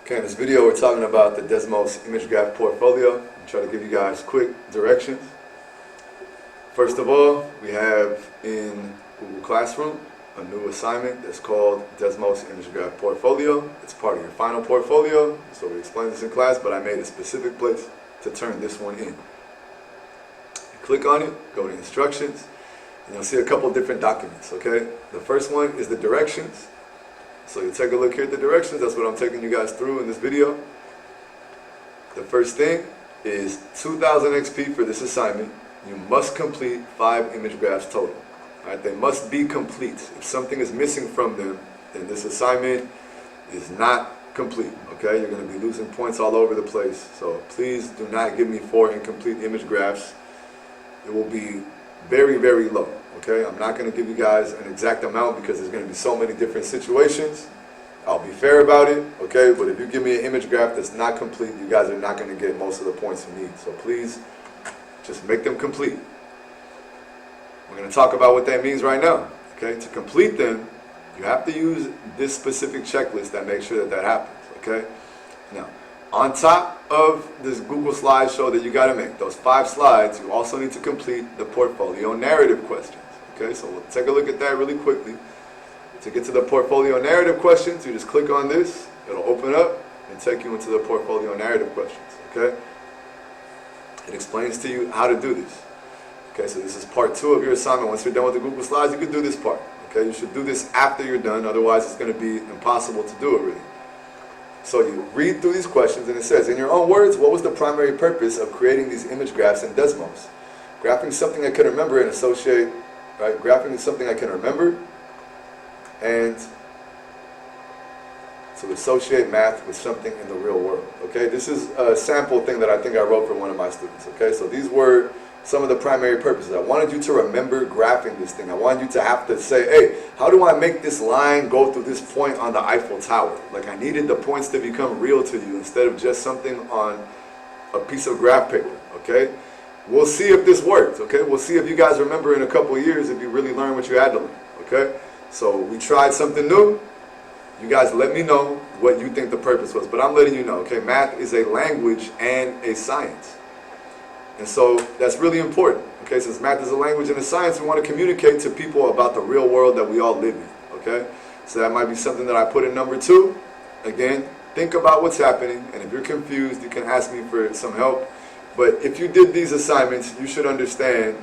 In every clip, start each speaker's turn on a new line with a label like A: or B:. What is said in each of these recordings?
A: Okay, in this video we're talking about the Desmos image graph portfolio. I'll try to give you guys quick directions. First of all, we have in Google Classroom a new assignment that's called Desmos image graph portfolio. It's part of your final portfolio, so we explained this in class, but I made a specific place to turn this one in. You click on it, go to instructions, and you'll see a couple different documents, okay? The first one is the directions. So you take a look here at the directions. That's what I'm taking you guys through in this video. The first thing is 2,000 XP for this assignment. You must complete 5 image graphs total. All right, they must be complete. If something is missing from them, then this assignment is not complete. Okay, you're going to be losing points all over the place. So please do not give me 4 incomplete image graphs. It will be very, very low. Okay, I'm not going to give you guys an exact amount because there's going to be so many different situations. I'll be fair about it, okay? But if you give me an image graph that's not complete, you guys are not going to get most of the points you need. So please, just make them complete. We're going to talk about what that means right now. Okay, to complete them, you have to use this specific checklist that makes sure that that happens. Okay, now on top of this Google slideshow that you got to make, those 5 slides, you also need to complete the portfolio narrative questions. Okay, so we'll take a look at that really quickly. To get to the portfolio narrative questions, you just click on this. It'll open up and take you into the portfolio narrative questions. Okay, it explains to you how to do this. Okay, so this is part 2 of your assignment. Once you're done with the Google slides, you can do this part. Okay, you should do this after you're done. Otherwise, it's going to be impossible to do it really. So you read through these questions, and it says, in your own words, what was the primary purpose of creating these image graphs in Desmos? Graphing something I can remember and associate, right? Graphing something I can remember, and to associate math with something in the real world. Okay, this is a sample thing that I think I wrote for one of my students. Okay, so these were some of the primary purposes. I wanted you to remember graphing this thing. I wanted you to have to say, hey, how do I make this line go through this point on the Eiffel Tower? Like, I needed the points to become real to you instead of just something on a piece of graph paper, okay? We'll see if this works, okay? We'll see if you guys remember in a couple of years if you really learn what you had to learn, okay? So we tried something new. You guys let me know what you think the purpose was, but I'm letting you know, okay? Math is a language and a science. And so that's really important, okay? Since math is a language and a science, we want to communicate to people about the real world that we all live in, okay? So that might be something that I put in number 2. Again, think about what's happening, and if you're confused, you can ask me for some help. But if you did these assignments, you should understand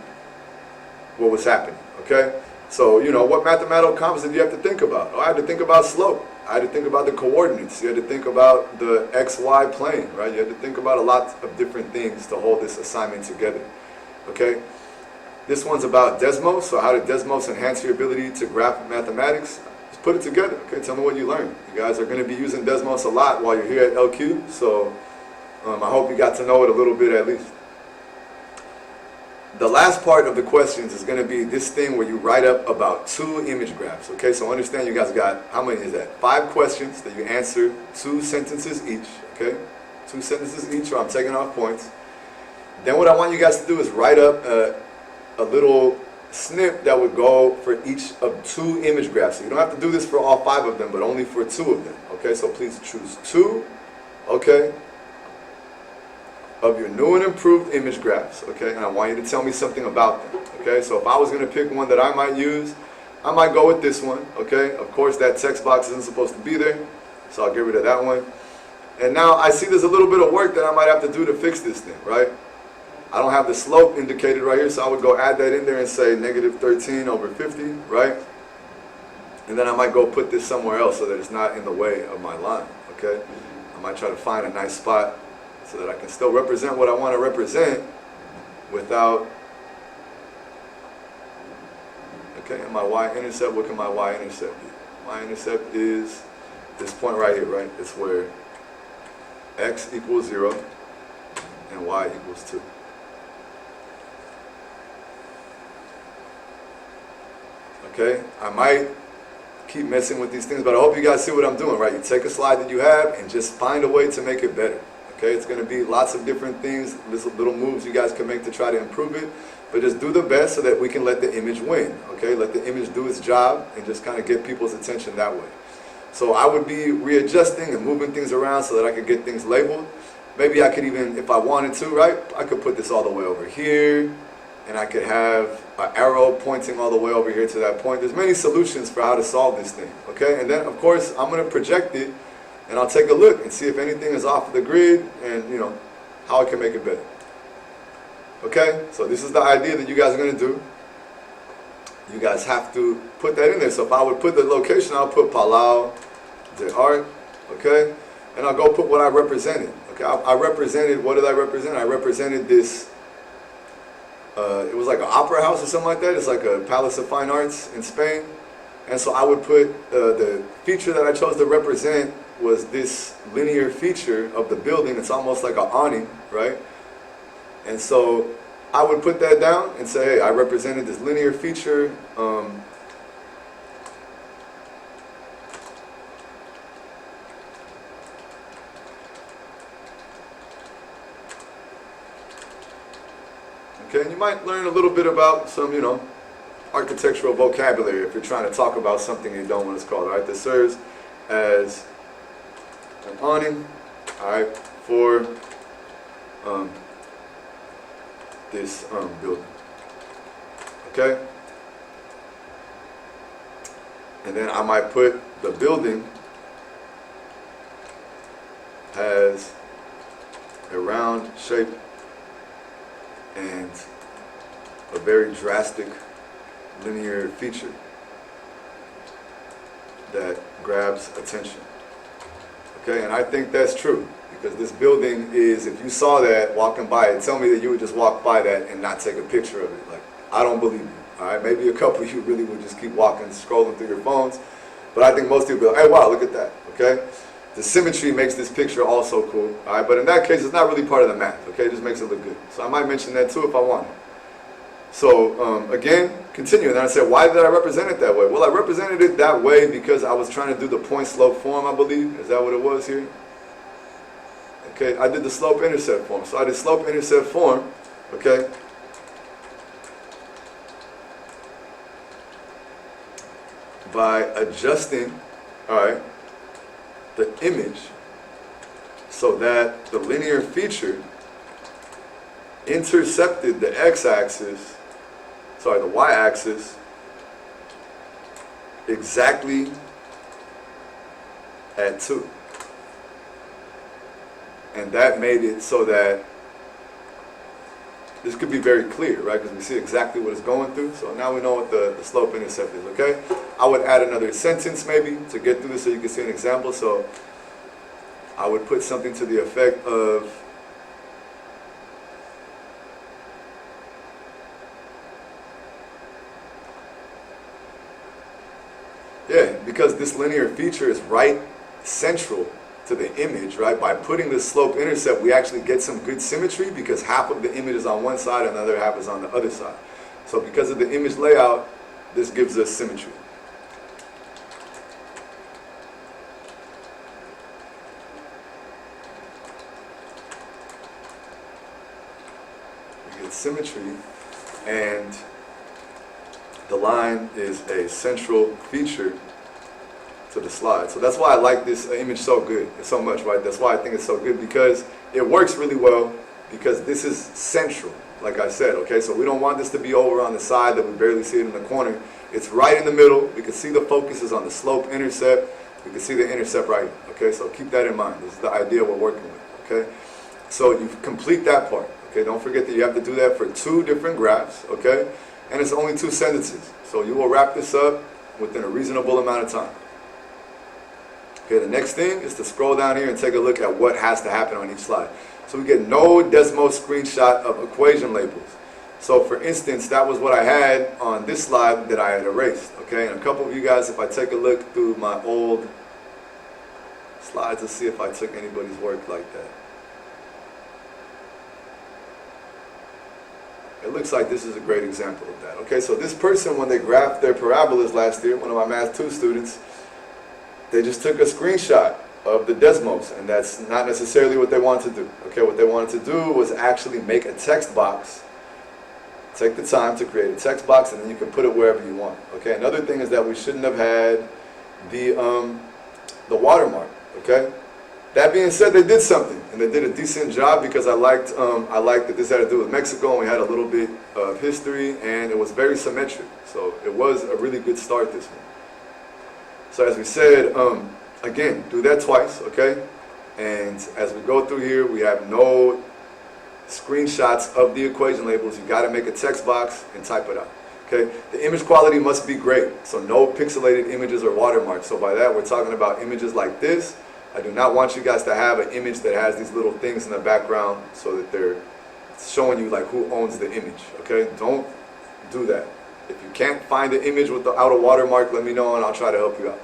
A: what was happening, okay? So, you know, what mathematical concepts did you have to think about? Oh, I had to think about slope. I had to think about the coordinates. You had to think about the XY plane, right? You had to think about a lot of different things to hold this assignment together, okay? This one's about Desmos, so how did Desmos enhance your ability to graph mathematics? Just put it together, okay? Tell me what you learned. You guys are going to be using Desmos a lot while you're here at LQ, so I hope you got to know it a little bit at least. The last part of the questions is going to be this thing where you write up about 2 image graphs, okay? So understand you guys got, how many is that? 5 questions that you answer 2 sentences each, okay? 2 sentences each, or I'm taking off points. Then what I want you guys to do is write up a little snip that would go for each of 2 image graphs. So you don't have to do this for all 5 of them, but only for 2 of them, okay? So please choose 2, okay, of your new and improved image graphs, okay? And I want you to tell me something about them, okay? So if I was going to pick one that I might use, I might go with this one, okay? Of course, that text box isn't supposed to be there, so I'll get rid of that one. And now I see there's a little bit of work that I might have to do to fix this thing, right? I don't have the slope indicated right here, so I would go add that in there and say negative 13 over 50, right? And then I might go put this somewhere else so that it's not in the way of my line, okay? I might try to find a nice spot so that I can still represent what I want to represent without, okay, and my y-intercept, what can my y-intercept be? Y-intercept is this point right here, right? It's where x equals 0 and y equals 2. Okay, I might keep messing with these things, but I hope you guys see what I'm doing, right? You take a slide that you have and just find a way to make it better. Okay, it's going to be lots of different things, little moves you guys can make to try to improve it, but just do the best so that we can let the image win, okay? Let the image do its job and just kind of get people's attention that way. So I would be readjusting and moving things around so that I could get things labeled. Maybe I could even, if I wanted to, right, I could put this all the way over here, and I could have an arrow pointing all the way over here to that point. There's many solutions for how to solve this thing, okay? And then, of course, I'm going to project it, and I'll take a look and see if anything is off of the grid and, you know, how I can make it better. Okay? So this is the idea that you guys are going to do. You guys have to put that in there. So if I would put the location, I'll put Palau de Art, okay? And I'll go put what I represented, okay? I represented, what did I represent? I represented this, it was like an opera house or something like that. It's like a Palace of Fine Arts in Spain. And so I would put, the feature that I chose to represent was this linear feature of the building. It's almost like an awning, right? And so I would put that down and say, hey, I represented this linear feature. Okay, and you might learn a little bit about some, you know, architectural vocabulary if you're trying to talk about something you don't want it's called. All right, this serves as an awning, all right, for this building. Okay, and then I might put the building has a round shape and a very drastic linear feature that grabs attention. Okay, and I think that's true, because this building is, if you saw that walking by it, tell me that you would just walk by that and not take a picture of it. Like, I don't believe you. All right, maybe a couple of you really would just keep walking, scrolling through your phones, but I think most people be like, hey, wow, look at that. Okay, the symmetry makes this picture also cool. All right, but in that case, it's not really part of the math. Okay, it just makes it look good. So I might mention that too if I want. So again, continue. And then I said, why did I represent it that way? Well, I represented it that way because I was trying to do the point slope form, I believe. Is that what it was here? Okay, I did the slope intercept form. So I did slope intercept form, okay? By adjusting, all right, the image so that the linear feature intercepted the x-axis, sorry, the y-axis, exactly at 2. And that made it so that this could be very clear, right? Because we see exactly what it's going through. So now we know what the slope intercept is, okay? I would add another sentence maybe to get through this so you can see an example. So I would put something to the effect of, yeah, because this linear feature is right central to the image, right? By putting the slope intercept, we actually get some good symmetry because half of the image is on one side and the other half is on the other side. So because of the image layout, this gives us symmetry. We get symmetry, and the line is a central feature to the slide. So that's why I like this image so good, so much, right? That's why I think it's so good, because it works really well, because this is central, like I said, okay? So we don't want this to be over on the side that we barely see it in the corner. It's right in the middle. We can see the focus is on the slope intercept. We can see the intercept right here, okay? So keep that in mind. This is the idea we're working with, okay? So you complete that part, okay? Don't forget that you have to do that for 2 different graphs, okay? And it's only 2 sentences. So you will wrap this up within a reasonable amount of time. Okay, the next thing is to scroll down here and take a look at what has to happen on each slide. So we get no Desmos screenshot of equation labels. So for instance, that was what I had on this slide that I had erased. Okay, and a couple of you guys, if I take a look through my old slides to see if I took anybody's work like that. It looks like this is a great example of that. Okay, so this person, when they graphed their parabolas last year, one of my Math 2 students, they just took a screenshot of the Desmos, and that's not necessarily what they wanted to do. Okay, what they wanted to do was actually make a text box. Take the time to create a text box, and then you can put it wherever you want. Okay, another thing is that we shouldn't have had the the watermark, okay? That being said, they did something, and they did a decent job because I liked that this had to do with Mexico, and we had a little bit of history, and it was very symmetric. So it was a really good start, this one. So as we said, again, do that twice, okay? And as we go through here, we have no screenshots of the equation labels. You got to make a text box and type it out. Okay, the image quality must be great, so no pixelated images or watermarks. So by that, we're talking about images like this. I do not want you guys to have an image that has these little things in the background so that they're showing you like who owns the image. Okay, don't do that. If you can't find the image without a watermark, let me know and I'll try to help you out.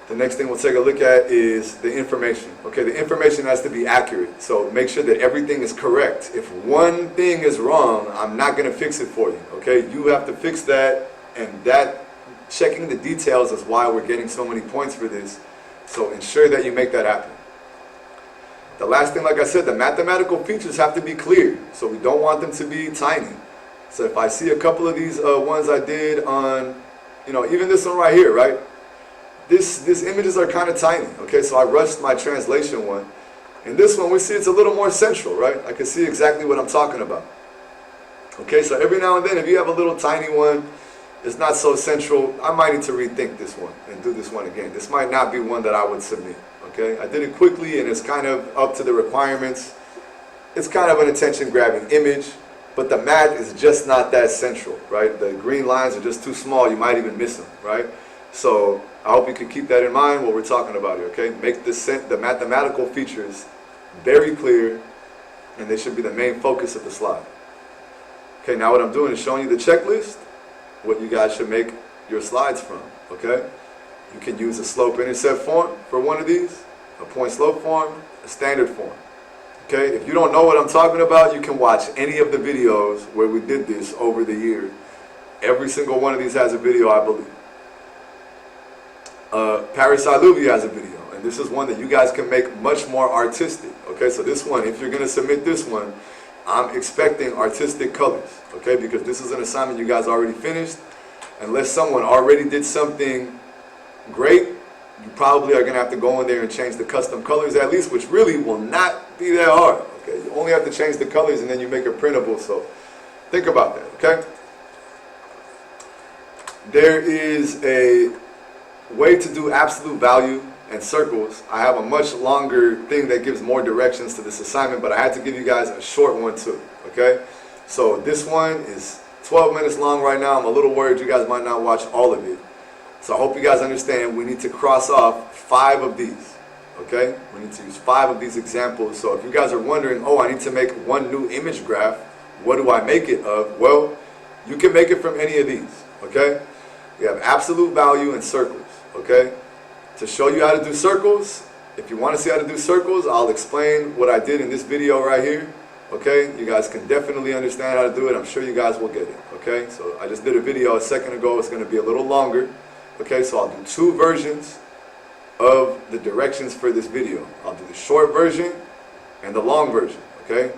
A: The next thing we'll take a look at is the information. Okay, the information has to be accurate, so make sure that everything is correct. If one thing is wrong, I'm not going to fix it for you. Okay, you have to fix that, and that checking the details is why we're getting so many points for this. So ensure that you make that happen. The last thing, like I said, the mathematical features have to be clear, so we don't want them to be tiny. So if I see a couple of these ones I did on, even this one right here, right? These images are kind of tiny, okay? So I rushed my translation one. And this one, we see it's a little more central, right? I can see exactly what I'm talking about. Okay, so every now and then, if you have a little tiny one, it's not so central, I might need to rethink this one and do this one again. This might not be one that I would submit, okay? I did it quickly and it's kind of up to the requirements. It's kind of an attention-grabbing image, but the math is just not that central, right? The green lines are just too small, you might even miss them, right? So I hope you can keep that in mind while we're talking about it, okay? Make the mathematical features very clear, and they should be the main focus of the slide. Okay, now what I'm doing is showing you the checklist, what you guys should make your slides from, okay? You can use a slope-intercept form for one of these, a point-slope form, a standard form. Okay, if you don't know what I'm talking about, you can watch any of the videos where we did this over the year. Every single one of these has a video, I believe. Paris Alluvi has a video, and this is one that you guys can make much more artistic. Okay, so this one, if you're going to submit this one, I'm expecting artistic colors, okay, because this is an assignment you guys already finished. Unless someone already did something great, you probably are going to have to go in there and change the custom colors at least, which really will not be that hard. Okay, you only have to change the colors and then you make it printable, so think about that, okay? There is a way to do absolute value and circles. I have a much longer thing that gives more directions to this assignment, but I had to give you guys a short one too, okay? So this one is 12 minutes long right now. I'm a little worried you guys might not watch all of it. So I hope you guys understand we need to cross off 5 of these, okay? We need to use 5 of these examples. So if you guys are wondering, oh, I need to make one new image graph, what do I make it of? Well, you can make it from any of these, okay? We have absolute value and circles. Okay, to show you how to do circles, if you want to see how to do circles, I'll explain what I did in this video right here. Okay, you guys can definitely understand how to do it. I'm sure you guys will get it. Okay, so I just did a video a second ago. It's going to be a little longer. Okay, so I'll do 2 versions of the directions for this video. I'll do the short version and the long version. Okay,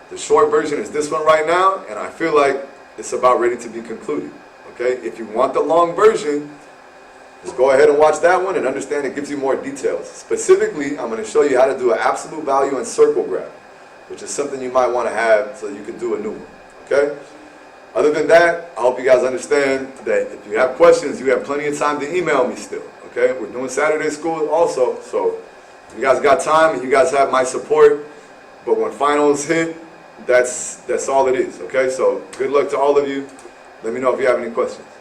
A: the short version is this one right now, and I feel like it's about ready to be concluded. Okay, if you want the long version, just go ahead and watch that one and understand it gives you more details. Specifically, I'm going to show you how to do an absolute value and circle graph, which is something you might want to have so you can do a new one. Okay? Other than that, I hope you guys understand that if you have questions, you have plenty of time to email me still. Okay? We're doing Saturday school also, so you guys got time and you guys have my support. But when finals hit, that's all it is. Okay? So good luck to all of you. Let me know if you have any questions.